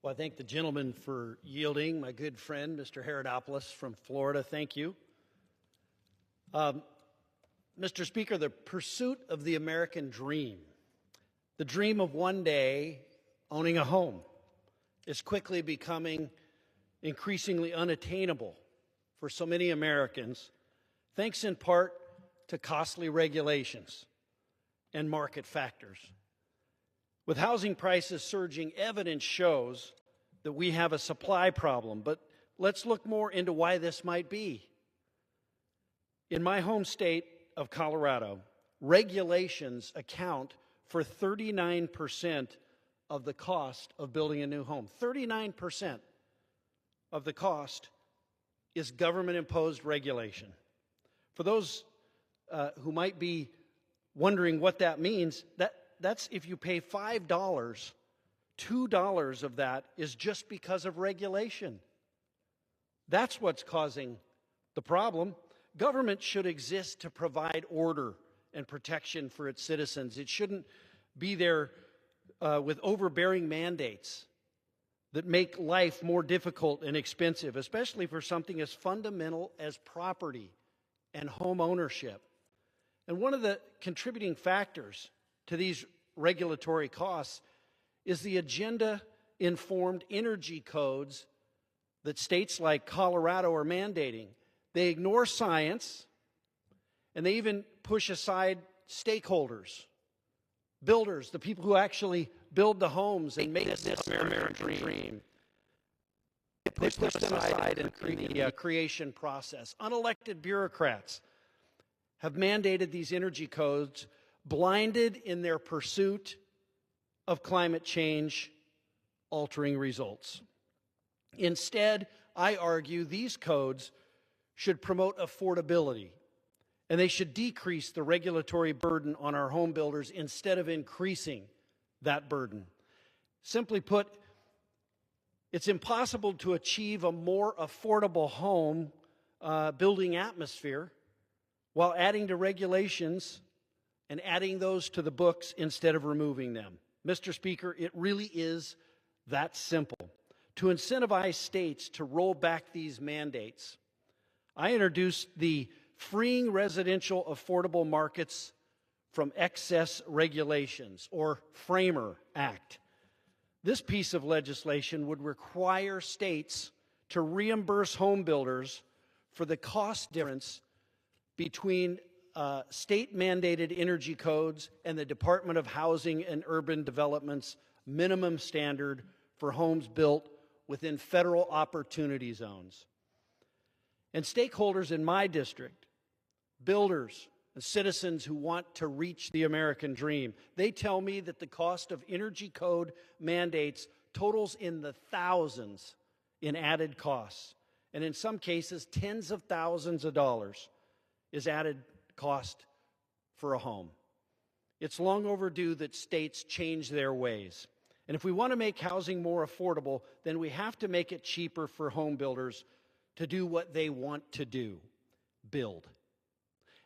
Well, I thank the gentleman for yielding. My good friend, Mr. Herodopoulos from Florida, thank you. Mr. Speaker, the pursuit of the American dream, the dream of one day owning a home, is quickly becoming increasingly unattainable for so many Americans, thanks in part to costly regulations and market factors. With housing prices surging, evidence shows that we have a supply problem, but let's look more into why this might be. In my home state of Colorado, regulations account for 39% of the cost of building a new home. 39% of the cost is government-imposed regulation. For those who might be wondering what that means, that's if you pay $5, $2 of that is just because of regulation. That's what's causing the problem. Government should exist to provide order and protection for its citizens. It shouldn't be there with overbearing mandates that make life more difficult and expensive, especially for something as fundamental as property and home ownership. And one of the contributing factors to these regulatory costs is the agenda-informed energy codes that states like Colorado are mandating. They ignore science, and they even push aside stakeholders, builders, the people who actually build the homes and make this American dream. They push them aside in the creation process. Unelected bureaucrats have mandated these energy codes, blinded in their pursuit of climate change altering results. Instead, I argue these codes should promote affordability, and they should decrease the regulatory burden on our home builders instead of increasing that burden. Simply put, it's impossible to achieve a more affordable home building atmosphere while adding to regulations and adding those to the books instead of removing them. Mr. Speaker, it really is that simple. To incentivize states to roll back these mandates, I introduced the Freeing Residential Affordable Markets from Excess Regulations, or FRAMER Act. This piece of legislation would require states to reimburse home builders for the cost difference between state-mandated energy codes and the Department of Housing and Urban Development's minimum standard for homes built within federal opportunity zones. And stakeholders in my district, builders and citizens who want to reach the American dream, they tell me that the cost of energy code mandates totals in the thousands in added costs, and in some cases tens of thousands of dollars is added cost for a home. It's long overdue that states change their ways. And if we want to make housing more affordable, then we have to make it cheaper for home builders to do what they want to do, build.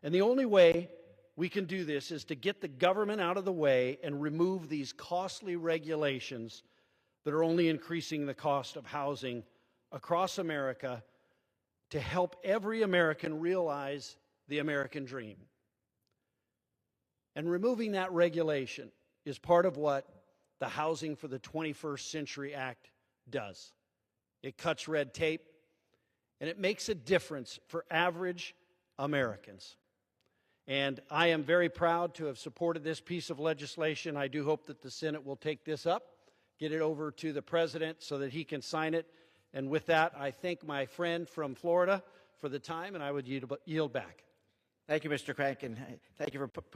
And the only way we can do this is to get the government out of the way and remove these costly regulations that are only increasing the cost of housing across America to help every American realize the American dream. And removing that regulation is part of what the Housing for the 21st Century Act does. It cuts red tape, and it makes a difference for average Americans. And I am very proud to have supported this piece of legislation. I do hope that the Senate will take this up, get it over to the President so that he can sign it. And with that, I thank my friend from Florida for the time, and I would yield back. Thank you, Mr. Crank, and thank you for